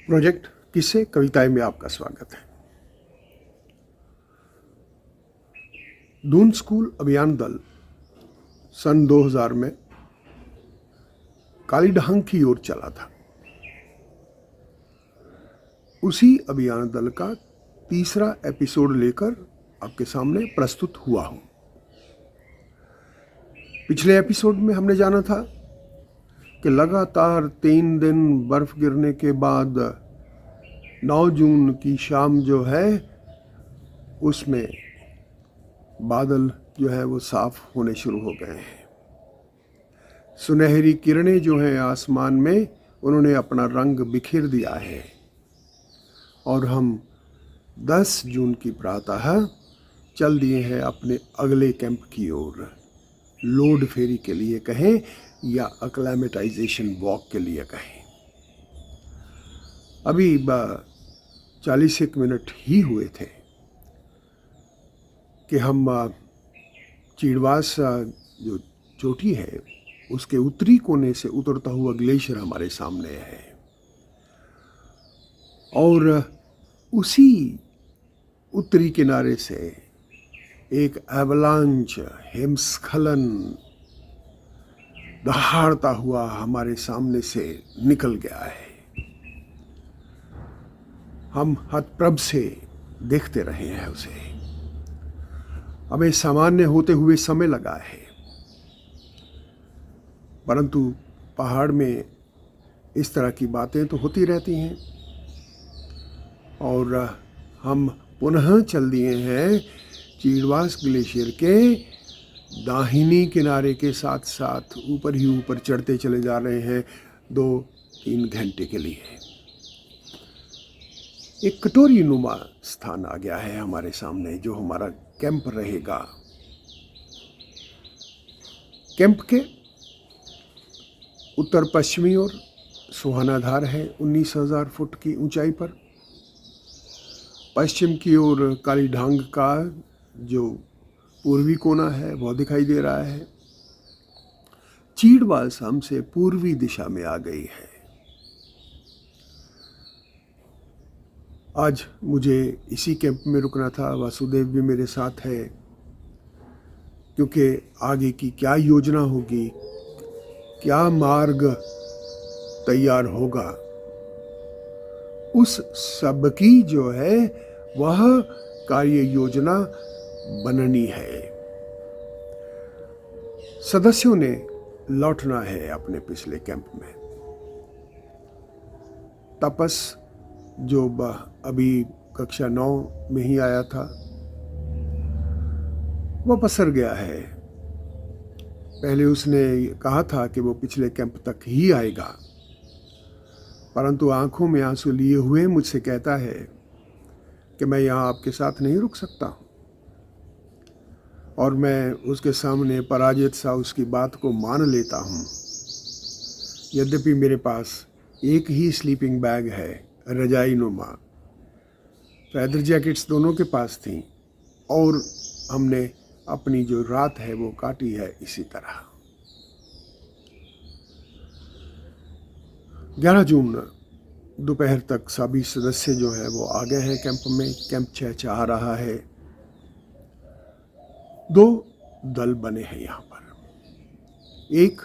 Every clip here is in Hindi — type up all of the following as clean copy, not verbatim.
प्रोजेक्ट किस्से कविताएं में आपका स्वागत है। दून स्कूल अभियान दल सन 2000 में कालीढांग की ओर चला था। उसी अभियान दल का तीसरा एपिसोड लेकर आपके सामने प्रस्तुत हुआ हूं। पिछले एपिसोड में हमने जाना था कि लगातार 3 दिन बर्फ गिरने के बाद 9 जून की शाम जो है उसमें बादल जो है वो साफ होने शुरू हो गए हैं। सुनहरी किरणें जो हैं आसमान में उन्होंने अपना रंग बिखेर दिया है और हम 10 जून की प्रातः चल दिए हैं अपने अगले कैंप की ओर। लोड फेरी के लिए कहें या अक्लामेटाइजेशन वॉक के लिए कहें। अभी 40 मिनट ही हुए थे कि हम चीड़वास जो चोटी है उसके उत्तरी कोने से उतरता हुआ ग्लेशियर हमारे सामने है और उसी उत्तरी किनारे से एक एवलांच हिमस्खलन दहाड़ता हुआ हमारे सामने से निकल गया है। हम हतप्रभ से देखते रहे हैं उसे। हमें सामान्य होते हुए समय लगा है, परंतु पहाड़ में इस तरह की बातें तो होती रहती हैं और हम पुनः चल दिए हैं चीड़वास ग्लेशियर के दाहिनी किनारे के साथ साथ ऊपर ही ऊपर चढ़ते चले जा रहे हैं 2-3 घंटे के लिए। एक कटोरी नुमा स्थान आ गया है हमारे सामने जो हमारा कैंप रहेगा। कैंप के उत्तर पश्चिमी ओर सुहानाधार है 19,000 फुट की ऊंचाई पर। पश्चिम की ओर कालीढांग का जो पूर्वी कोना है वह दिखाई दे रहा है। चीड़वास हमसे पूर्वी दिशा में आ गई है। आज मुझे इसी कैंप में रुकना था। वासुदेव भी मेरे साथ है, क्योंकि आगे की क्या योजना होगी, क्या मार्ग तैयार होगा, उस सब की जो है वह कार्य योजना बननी है। सदस्यों ने लौटना है अपने पिछले कैंप में। तपस जो अभी कक्षा 9 में ही आया था वह पसर गया है। पहले उसने कहा था कि वो पिछले कैंप तक ही आएगा, परंतु आंखों में आंसू लिए हुए मुझसे कहता है कि मैं यहाँ आपके साथ नहीं रुक सकता। और मैं उसके सामने पराजित सा उसकी बात को मान लेता हूँ। यद्यपि मेरे पास एक ही स्लीपिंग बैग है, रजाई नुमा। फैदर जैकेट्स दोनों के पास थी और हमने अपनी जो रात है वो काटी है इसी तरह। 11 जून दोपहर तक सभी सदस्य जो है वो आ गए हैं कैंप में। कैंप चहचहा रहा है। 2 दल बने हैं यहाँ पर। एक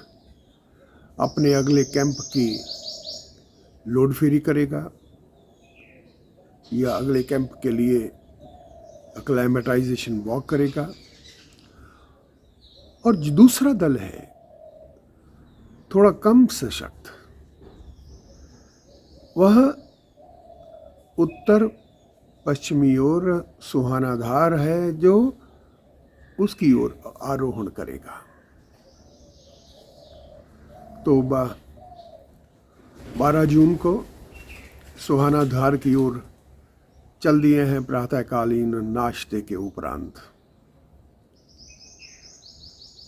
अपने अगले कैंप की लोड फेरी करेगा या अगले कैंप के लिए अक्लामेटाइजेशन वॉक करेगा, और जो दूसरा दल है थोड़ा कम सशक्त, वह उत्तर पश्चिमी ओर सुहानाधार है जो उसकी ओर आरोहण करेगा। तो 12 जून को सुहानाधार की ओर चल दिए हैं प्रातःकालीन नाश्ते के उपरांत।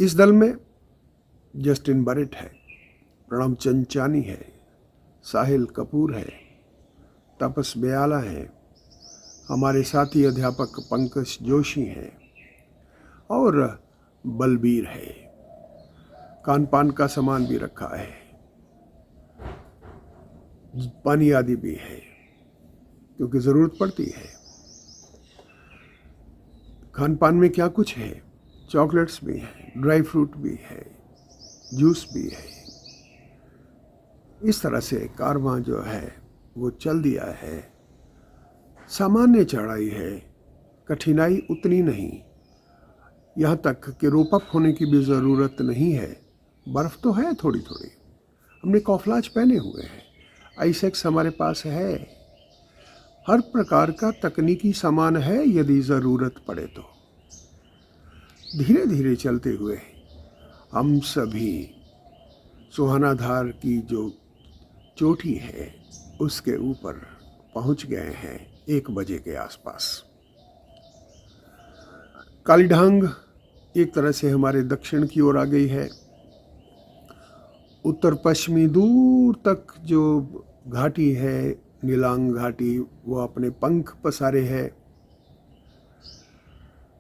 इस दल में जस्टिन बरेट है, प्रणव चंचानी है, साहिल कपूर है, तपस बयाला है, हमारे साथी अध्यापक पंकज जोशी हैं और बलबीर है। खान पान का सामान भी रखा है। पानी आदि भी है, क्योंकि ज़रूरत पड़ती है। खान पान में क्या कुछ है, चॉकलेट्स भी हैं, ड्राई फ्रूट भी है, जूस भी है। इस तरह से कारवां जो है वो चल दिया है। सामान्य चढ़ाई है, कठिनाई उतनी नहीं, यहाँ तक कि रोपअप होने की भी ज़रूरत नहीं है। बर्फ़ तो है थोड़ी थोड़ी, हमने कॉफलाज पहने हुए हैं, आइसेक्स हमारे पास है, हर प्रकार का तकनीकी सामान है यदि ज़रूरत पड़े तो। धीरे धीरे चलते हुए हम सभी सुहाना धार की जो चोटी है उसके ऊपर पहुंच गए हैं 1 बजे के आसपास। कालीढांग एक तरह से हमारे दक्षिण की ओर आ गई है। उत्तर पश्चिमी दूर तक जो घाटी है, नीलांग घाटी, वो अपने पंख पसारे है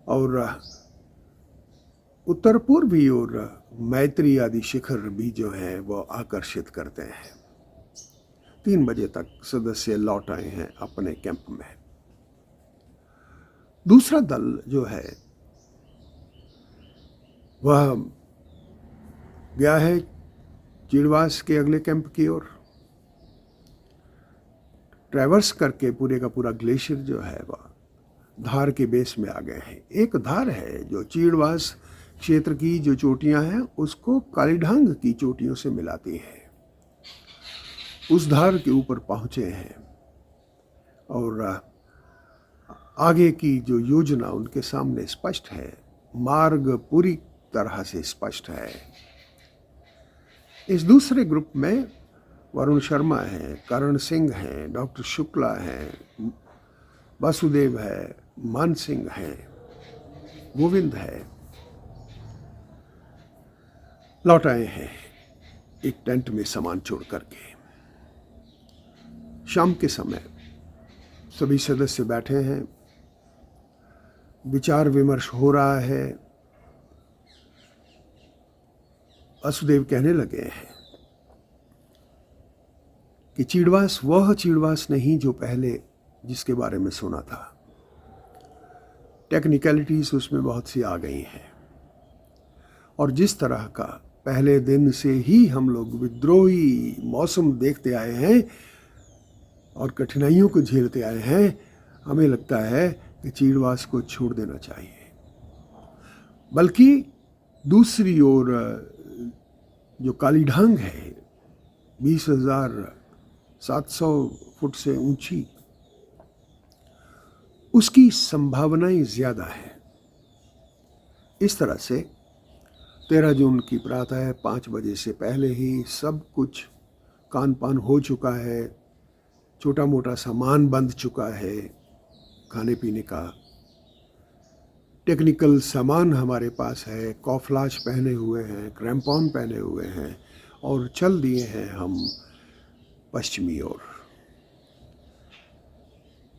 और उत्तर पूर्वी और मैत्री आदि शिखर भी जो है वो आकर्षित करते हैं। 3 बजे तक सदस्य लौट आए हैं अपने कैंप में। दूसरा दल जो है वह गया है चीड़वास के अगले कैंप की ओर। ट्रैवर्स करके पूरे का पूरा ग्लेशियर जो है वह धार के बेस में आ गए हैं। एक धार है जो चीड़वास क्षेत्र की जो चोटियां हैं उसको कालीढांग की चोटियों से मिलाती है। उस धार के ऊपर पहुंचे हैं और आगे की जो योजना उनके सामने स्पष्ट है, मार्ग पूरी तरह से स्पष्ट है। इस दूसरे ग्रुप में वरुण शर्मा है, करण सिंह हैं, डॉक्टर शुक्ला हैं, वासुदेव है, मान सिंह है, गोविंद है। लौट आए हैं एक टेंट में सामान छोड़ करके। शाम के समय सभी सदस्य बैठे हैं, विचार विमर्श हो रहा है। वासुदेव कहने लगे हैं कि चीड़वास वह चीड़वास नहीं जो पहले जिसके बारे में सुना था। टेक्निकलिटीज उसमें बहुत सी आ गई हैं और जिस तरह का पहले दिन से ही हम लोग विद्रोही मौसम देखते आए हैं और कठिनाइयों को झेलते आए हैं, हमें लगता है कि चीड़वास को छोड़ देना चाहिए। बल्कि दूसरी ओर जो कालीढांग है 20,700 फुट से ऊंची, उसकी संभावनाएं ज़्यादा है। इस तरह से 13 जून की प्रातः 5 बजे से पहले ही सब कुछ कान पान हो चुका है, छोटा मोटा सामान बंध चुका है, खाने पीने का टेक्निकल सामान हमारे पास है, कॉफलाज पहने हुए हैं, क्रैम्पॉन पहने हुए हैं और चल दिए हैं हम पश्चिमी ओर।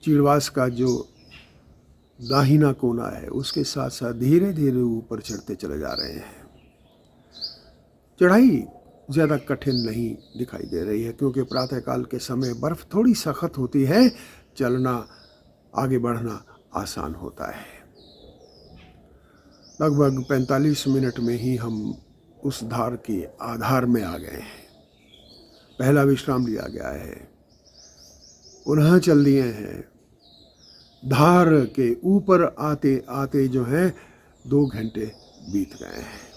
चीड़वास का जो दाहिना कोना है उसके साथ साथ धीरे धीरे ऊपर चढ़ते चले जा रहे हैं। चढ़ाई ज़्यादा कठिन नहीं दिखाई दे रही है क्योंकि प्रातःकाल के समय बर्फ़ थोड़ी सख्त होती है, चलना आगे बढ़ना आसान होता है। लगभग 45 मिनट में ही हम उस धार के आधार में आ गए हैं। पहला विश्राम लिया गया है, पुनः चल दिए हैं। धार के ऊपर आते आते जो है 2 घंटे बीत गए हैं।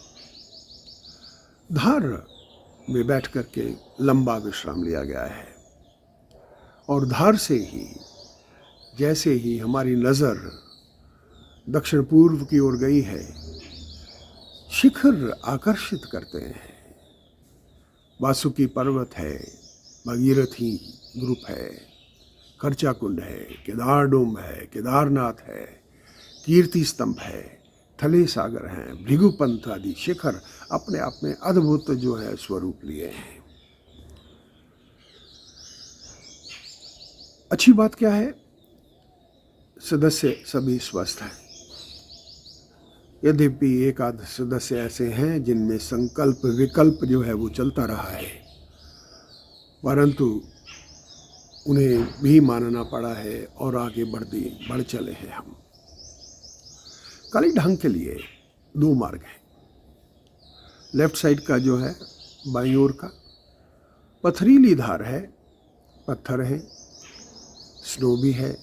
धार में बैठ करके लंबा विश्राम लिया गया है और धार से ही जैसे ही हमारी नज़र दक्षिण पूर्व की ओर गई है, शिखर आकर्षित करते हैं। वासुकी पर्वत है, भगीरथी ग्रुप है, खर्चा कुंड है, केदारडोम है, केदारनाथ है, कीर्ति स्तंभ है, थले सागर हैं, भृगुपंथ आदि शिखर अपने आप में अद्भुत जो है स्वरूप लिए हैं। अच्छी बात क्या है, सदस्य सभी स्वस्थ हैं। यद्यपि एक आध सदस्य ऐसे हैं जिनमें संकल्प विकल्प जो है वो चलता रहा है, परंतु उन्हें भी मानना पड़ा है और आगे बढ़ चले हैं हम। काली ढंग के लिए दो मार्ग हैं। लेफ्ट साइड का जो है बाईं ओर का पथरीली धार है, पत्थर है, स्नो भी है,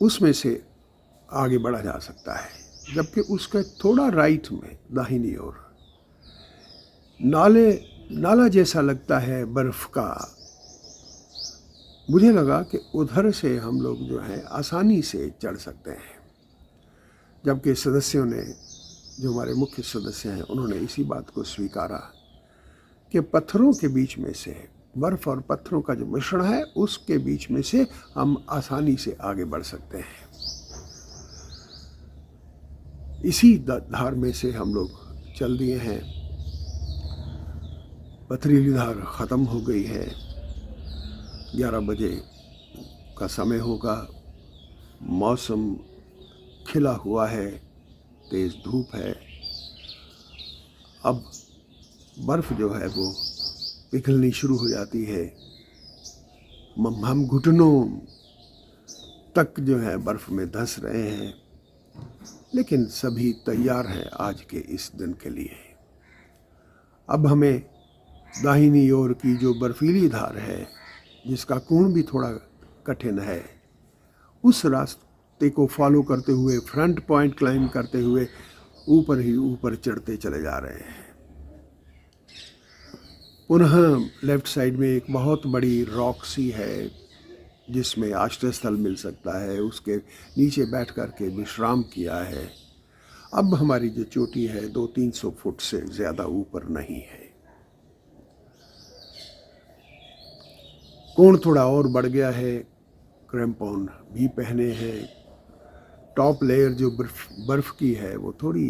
उसमें से आगे बढ़ा जा सकता है। जबकि उसके थोड़ा राइट में दाहिनी ओर नाला जैसा लगता है बर्फ का। मुझे लगा कि उधर से हम लोग जो है आसानी से चढ़ सकते हैं। जबकि सदस्यों ने, जो हमारे मुख्य सदस्य हैं, उन्होंने इसी बात को स्वीकारा कि पत्थरों के बीच में से, बर्फ और पत्थरों का जो मिश्रण है उसके बीच में से हम आसानी से आगे बढ़ सकते हैं। इसी धार में से हम लोग चल दिए हैं। पथरीली धार ख़त्म हो गई है। 11 बजे का समय होगा। मौसम खिला हुआ है, तेज़ धूप है। अब बर्फ़ जो है वो पिघलनी शुरू हो जाती है। हम घुटनों तक जो है बर्फ़ में धंस रहे हैं, लेकिन सभी तैयार हैं आज के इस दिन के लिए। अब हमें दाहिनी ओर की जो बर्फीली धार है, जिसका कोण भी थोड़ा कठिन है, उस रास्ते को फॉलो करते हुए, फ्रंट पॉइंट क्लाइंब करते हुए ऊपर ही ऊपर चढ़ते चले जा रहे हैं। पुनः लेफ्ट साइड में एक बहुत बड़ी रॉक सी है, जिसमें आश्रय स्थल मिल सकता है। उसके नीचे बैठ कर के विश्राम किया है। अब हमारी जो चोटी है 200-300 फुट से ज़्यादा ऊपर नहीं है। कोण थोड़ा और बढ़ गया है। क्रैम्पॉन भी पहने हैं। टॉप लेयर जो बर्फ की है वो थोड़ी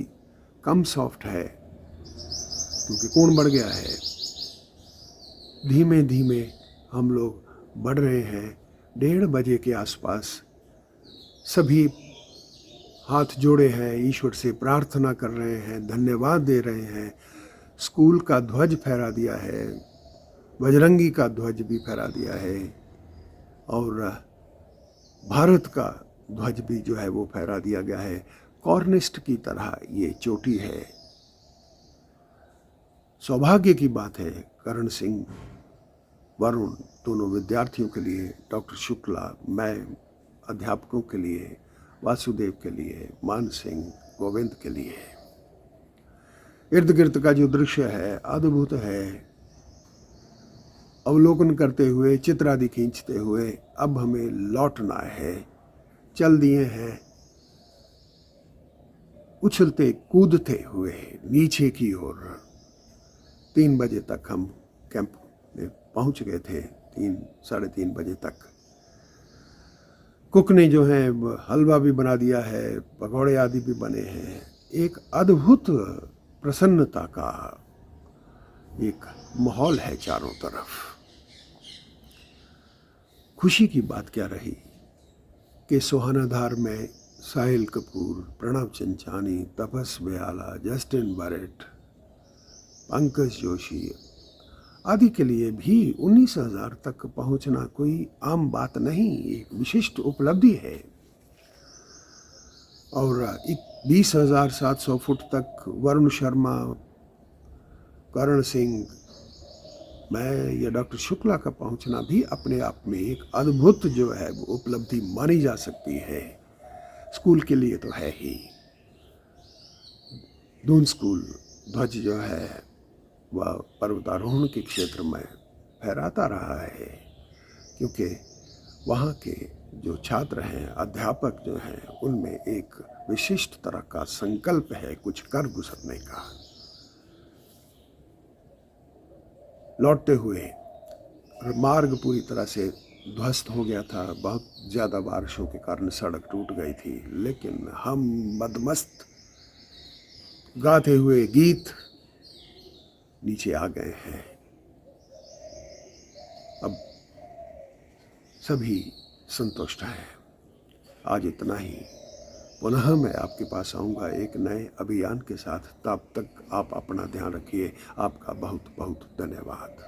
कम सॉफ्ट है, क्योंकि कोण बढ़ गया है। धीमे धीमे हम लोग बढ़ रहे हैं। 1:30 बजे के आसपास सभी हाथ जोड़े हैं, ईश्वर से प्रार्थना कर रहे हैं, धन्यवाद दे रहे हैं। स्कूल का ध्वज फहरा दिया है, बजरंगी का ध्वज भी फहरा दिया है, और भारत का ध्वज भी जो है वो फहरा दिया गया है। कॉर्निस्ट की तरह ये चोटी है। सौभाग्य की बात है, करण सिंह, वरुण दोनों विद्यार्थियों के लिए, डॉक्टर शुक्ला, मैं अध्यापकों के लिए, वासुदेव के लिए, मान सिंह, गोविंद के लिए। इर्द गिर्द का जो दृश्य है अद्भुत है। अवलोकन करते हुए, चित्र आदि खींचते हुए अब हमें लौटना है। चल दिए हैं उछलते कूदते हुए नीचे की ओर। 3 बजे तक हम कैंप में पहुंच गए थे। 3-3:30 बजे तक कुक ने जो है हलवा भी बना दिया है, पकौड़े आदि भी बने हैं। एक अद्भुत प्रसन्नता का एक माहौल है चारों तरफ। खुशी की बात क्या रही कि सोहाना धार में साहिल कपूर, प्रणव चंचानी, तपस बेहाला, जस्टिन बरेट, पंकज जोशी आदि के लिए भी 19,000 तक पहुंचना कोई आम बात नहीं, एक विशिष्ट उपलब्धि है। और 20,700 फुट तक वरुण शर्मा, करण सिंह, मैं या डॉक्टर शुक्ला का पहुंचना भी अपने आप में एक अद्भुत जो है वो उपलब्धि मानी जा सकती है। स्कूल के लिए तो है ही। दून स्कूल ध्वज जो है वह पर्वतारोहण के क्षेत्र में फहराता रहा है, क्योंकि वहाँ के जो छात्र हैं, अध्यापक जो हैं, उनमें एक विशिष्ट तरह का संकल्प है कुछ कर गुजरने का। लौटते हुए मार्ग पूरी तरह से ध्वस्त हो गया था। बहुत ज़्यादा बारिशों के कारण सड़क टूट गई थी, लेकिन हम मदमस्त गाते हुए गीत नीचे आ गए हैं। अब सभी संतुष्ट हैं। आज इतना ही। पुनः मैं आपके पास आऊँगा एक नए अभियान के साथ। तब तक आप अपना ध्यान रखिए। आपका बहुत बहुत धन्यवाद।